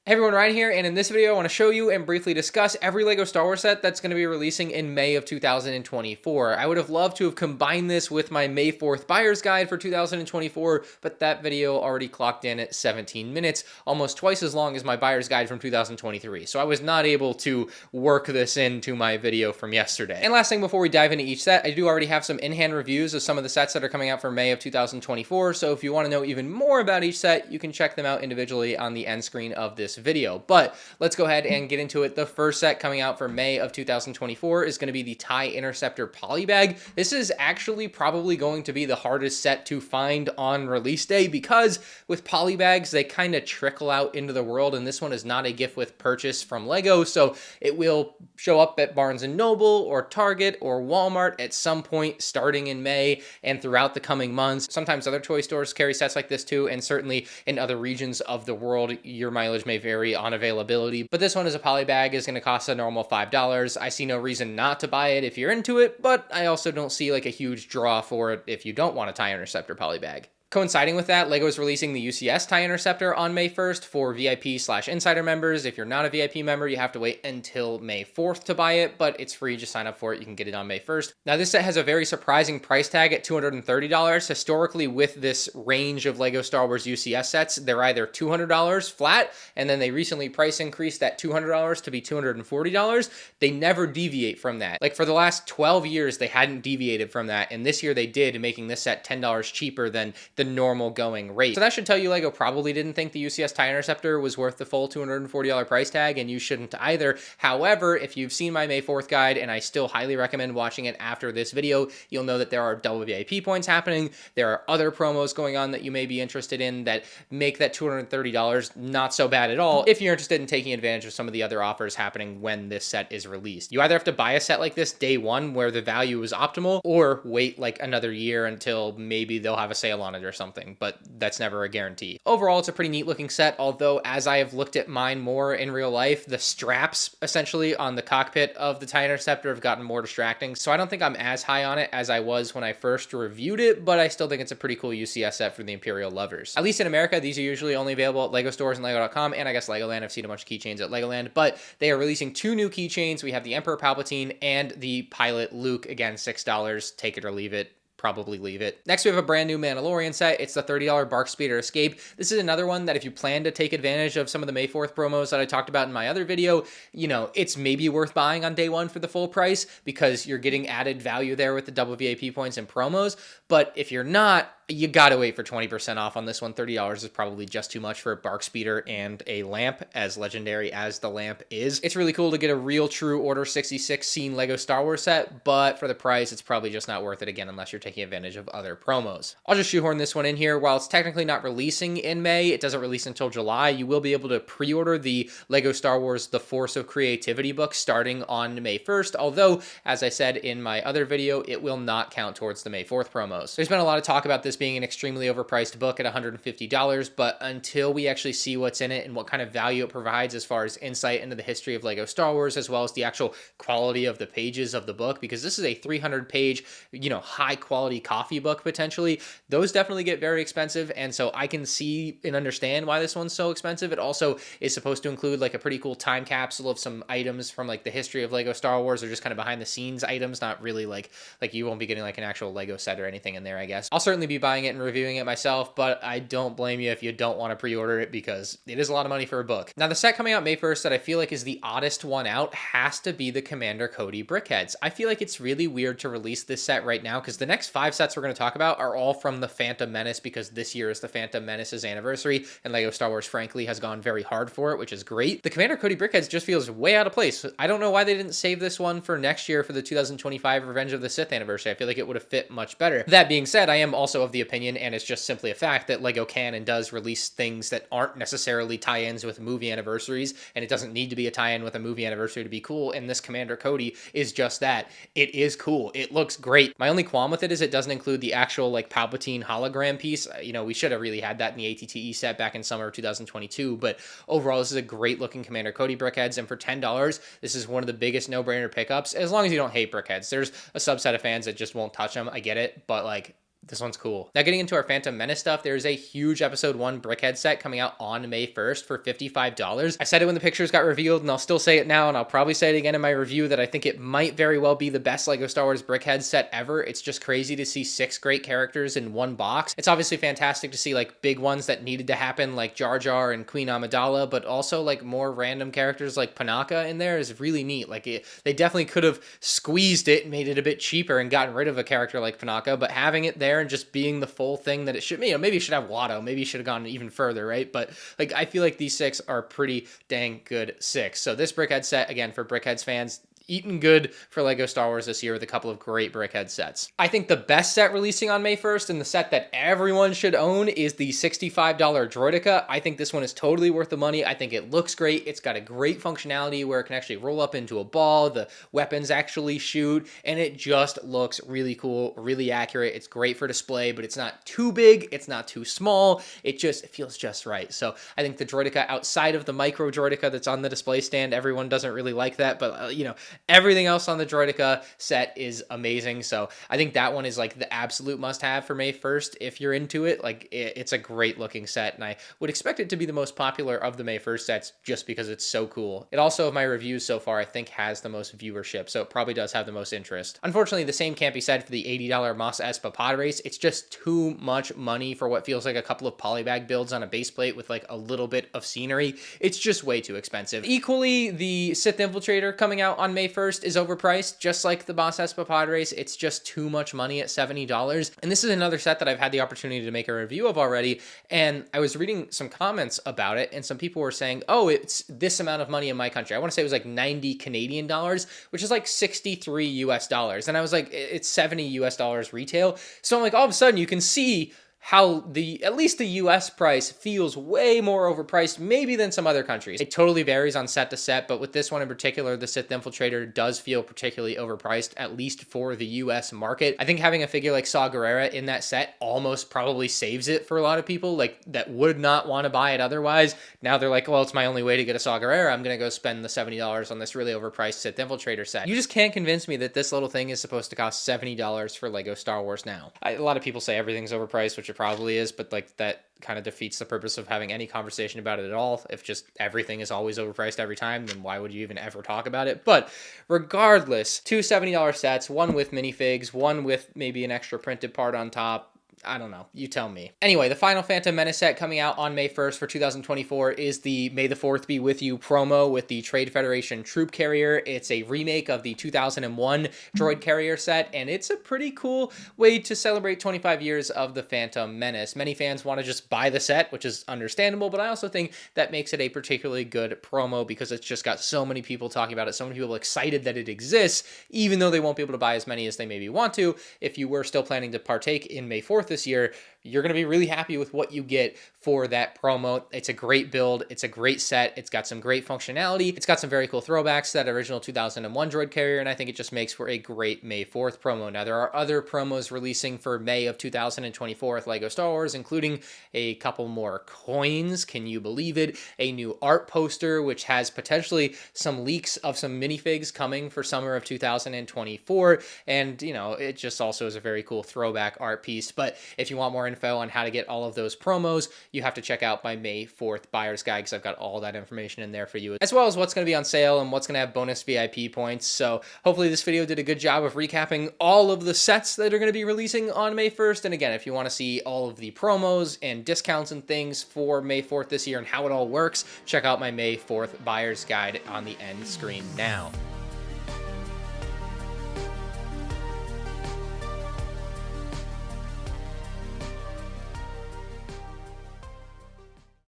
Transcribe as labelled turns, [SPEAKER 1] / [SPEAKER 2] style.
[SPEAKER 1] Hey everyone, Ryan here, and in this video I want to show you and briefly discuss every LEGO Star Wars set that's going to be releasing in May of 2024. I would have loved to have combined this with my May 4th buyer's guide for 2024, but that video already clocked in at 17 minutes, almost twice as long as my buyer's guide from 2023, so I was not able to work this into my video from yesterday. And last thing before we dive into each set, I do already have some in-hand reviews of some of the sets that are coming out for May of 2024, so if you want to know even more about each set, you can check them out individually on the end screen of this video. But let's go ahead and get into it. The first set coming out for May of 2024 is going to be the TIE Interceptor Polybag. This is actually probably going to be the hardest set to find on release day because with polybags, they kind of trickle out into the world, and this one is not a gift with purchase from LEGO, so it will show up at Barnes & Noble or Target or Walmart at some point starting in May and throughout the coming months. Sometimes other toy stores carry sets like this too, and certainly in other regions of the world, your mileage may vary on availability, but this one is a poly bag, is going to cost a normal $5. I see no reason not to buy it if you're into it, but I also don't see like a huge draw for it if you don't want a TIE Interceptor poly bag. Coinciding with that, LEGO is releasing the UCS TIE Interceptor on May 1st for VIP/Insider members. If you're not a VIP member, you have to wait until May 4th to buy it, but it's free. Just sign up for it. You can get it on May 1st. Now, this set has a very surprising price tag at $230. Historically, with this range of LEGO Star Wars UCS sets, they're either $200 flat, and then they recently price increased that $200 to be $240. They never deviate from that. Like for the last 12 years, they hadn't deviated from that, and this year they did, making this set $10 cheaper than the normal going rate. So that should tell you LEGO probably didn't think the UCS TIE Interceptor was worth the full $240 price tag, and you shouldn't either. However, if you've seen my May 4th guide, and I still highly recommend watching it after this video, you'll know that there are double VIP points happening. There are other promos going on that you may be interested in that make that $230 not so bad at all if you're interested in taking advantage of some of the other offers happening when this set is released. You either have to buy a set like this day one where the value is optimal, or wait like another year until maybe they'll have a sale on it or something, but that's never a guarantee. Overall, it's a pretty neat looking set, although as I have looked at mine more in real life, the straps essentially on the cockpit of the TIE Interceptor have gotten more distracting, so I don't think I'm as high on it as I was when I first reviewed it, but I still think it's a pretty cool UCS set for the Imperial lovers. At least in America, these are usually only available at LEGO stores and LEGO.com, and I guess Legoland. I've seen a bunch of keychains at Legoland, but they are releasing two new keychains. We have the Emperor Palpatine and the Pilot Luke. Again, $6. Take it or leave it. Probably leave it. Next, we have a brand new Mandalorian set. It's the $30 Bark Speeder Escape. This is another one that if you plan to take advantage of some of the May 4th promos that I talked about in my other video, you know, it's maybe worth buying on day one for the full price because you're getting added value there with the double VIP points and promos. But if you're not, you gotta wait for 20% off on this one. $30 is probably just too much for a Bark Speeder and a lamp, as legendary as the lamp is. It's really cool to get a real true Order 66 scene LEGO Star Wars set, but for the price, it's probably just not worth it again unless you're taking advantage of other promos. I'll just shoehorn this one in here. While it's technically not releasing in May, it doesn't release until July. You will be able to pre-order the LEGO Star Wars The Force of Creativity book starting on May 1st, although, as I said in my other video, it will not count towards the May 4th promos. There's been a lot of talk about this being an extremely overpriced book at $150, but until we actually see what's in it and what kind of value it provides as far as insight into the history of LEGO Star Wars, as well as the actual quality of the pages of the book, because this is a 300-page, you know, high-quality coffee book potentially, those definitely get very expensive, and so I can see and understand why this one's so expensive. It also is supposed to include like a pretty cool time capsule of some items from like the history of LEGO Star Wars, or just kind of behind the scenes items, not really like you won't be getting like an actual LEGO set or anything in there, I guess. I'll certainly be buying it and reviewing it myself, but I don't blame you if you don't want to pre-order it because it is a lot of money for a book. Now, the set coming out May 1st that I feel like is the oddest one out has to be the Commander Cody Brickheads. I feel like it's really weird to release this set right now because the next 5 sets we're going to talk about are all from the Phantom Menace, because this year is the Phantom Menace's anniversary, and LEGO Star Wars, frankly, has gone very hard for it, which is great. The Commander Cody Brickheads just feels way out of place. I don't know why they didn't save this one for next year for the 2025 Revenge of the Sith anniversary. I feel like it would have fit much better. That being said, I am also of the opinion, and it's just simply a fact, that LEGO can and does release things that aren't necessarily tie-ins with movie anniversaries, and it doesn't need to be a tie-in with a movie anniversary to be cool, and this Commander Cody is just that. It is cool. It looks great. My only qualm with it is it doesn't include the actual like Palpatine hologram piece. You know, we should have really had that in the ATTE set back in summer of 2022, but overall, this is a great looking Commander Cody Brickheads, and for $10, this is one of the biggest no-brainer pickups, as long as you don't hate Brickheads. There's a subset of fans that just won't touch them. I get it, but like, This one's cool. Now getting into our Phantom Menace stuff, there's a huge episode 1 Brickhead set coming out on May 1st for $55. I said it when the pictures got revealed, and I'll still say it now, and I'll probably say it again in my review, that I think it might very well be the best LEGO Star Wars Brickhead set ever. It's just crazy to see 6 great characters in one box. It's obviously fantastic to see like big ones that needed to happen like Jar Jar and Queen Amidala, but also like more random characters like Panaka in there is really neat. Like they definitely could have squeezed it and made it a bit cheaper and gotten rid of a character like Panaka, but having it there and just being the full thing that it should, you know, maybe you should have Watto, maybe you should have gone even further, right? But like I feel like these 6 are pretty dang good 6. So this Brickhead set, again, for Brickheads fans, eaten good for LEGO Star Wars this year with a couple of great Brickhead sets. I think the best set releasing on May 1st and the set that everyone should own is the $65 Droideka. I think this one is totally worth the money. I think it looks great. It's got a great functionality where it can actually roll up into a ball, the weapons actually shoot, and it just looks really cool, really accurate. It's great for display, but it's not too big, it's not too small. It feels just right. So I think the Droideka, outside of the micro Droideka that's on the display stand, everyone doesn't really like that, but you know, everything else on the Droideka set is amazing. So I think that one is like the absolute must-have for May 1st if you're into it. Like it's a great looking set, and I would expect it to be the most popular of the May 1st sets just because it's so cool. It also, of my reviews so far, I think has the most viewership, so it probably does have the most interest. Unfortunately, the same can't be said for the $80 Mos Espa Pod Race. It's just too much money for what feels like a couple of polybag builds on a base plate with like a little bit of scenery. It's just way too expensive. Equally, the Sith Infiltrator coming out on May 1st is overpriced, just like the Mos Espa Pod Race. It's just too much money at $70. And this is another set that I've had the opportunity to make a review of already, and I was reading some comments about it, and some people were saying, oh, it's this amount of money in my country. I want to say it was like 90 Canadian dollars, which is like 63 US dollars. And I was like, it's 70 US dollars retail. So I'm like, all of a sudden you can see how at least the US price feels way more overpriced maybe than some other countries. It totally varies on set to set, but with this one in particular, the Sith Infiltrator does feel particularly overpriced, at least for the US market. I think having a figure like Saw Gerrera in that set almost probably saves it for a lot of people, like that would not want to buy it otherwise. Now they're like, well, it's my only way to get a Saw Gerrera. I'm going to go spend the $70 on this really overpriced Sith Infiltrator set. You just can't convince me that this little thing is supposed to cost $70 for LEGO Star Wars now. A lot of people say everything's overpriced, which it probably is, but like that kind of defeats the purpose of having any conversation about it at all. If just everything is always overpriced every time, then why would you even ever talk about it? But regardless, 2 $70 sets, one with minifigs, one with maybe an extra printed part on top. I don't know. You tell me. Anyway, the final Phantom Menace set coming out on May 1st for 2024 is the May the 4th Be With You promo with the Trade Federation Troop Carrier. It's a remake of the 2001 Droid Carrier set, and it's a pretty cool way to celebrate 25 years of the Phantom Menace. Many fans want to just buy the set, which is understandable, but I also think that makes it a particularly good promo because it's just got so many people talking about it, so many people excited that it exists, even though they won't be able to buy as many as they maybe want to. If you were still planning to partake in May 4th this year, you're going to be really happy with what you get for that promo. It's a great build. It's a great set. It's got some great functionality. It's got some very cool throwbacks to that original 2001 Droid Carrier, and I think it just makes for a great May 4th promo. Now, there are other promos releasing for May of 2024 with LEGO Star Wars, including a couple more coins. Can you believe it? A new art poster, which has potentially some leaks of some minifigs coming for summer of 2024, and, you know, it just also is a very cool throwback art piece. But if you want more info on how to get all of those promos, you have to check out my May 4th buyer's guide because I've got all that information in there for you, as well as what's going to be on sale and what's going to have bonus VIP points. So hopefully this video did a good job of recapping all of the sets that are going to be releasing on May 1st. And again, if you want to see all of the promos and discounts and things for May 4th this year and how it all works, check out my May 4th buyer's guide on the end screen now.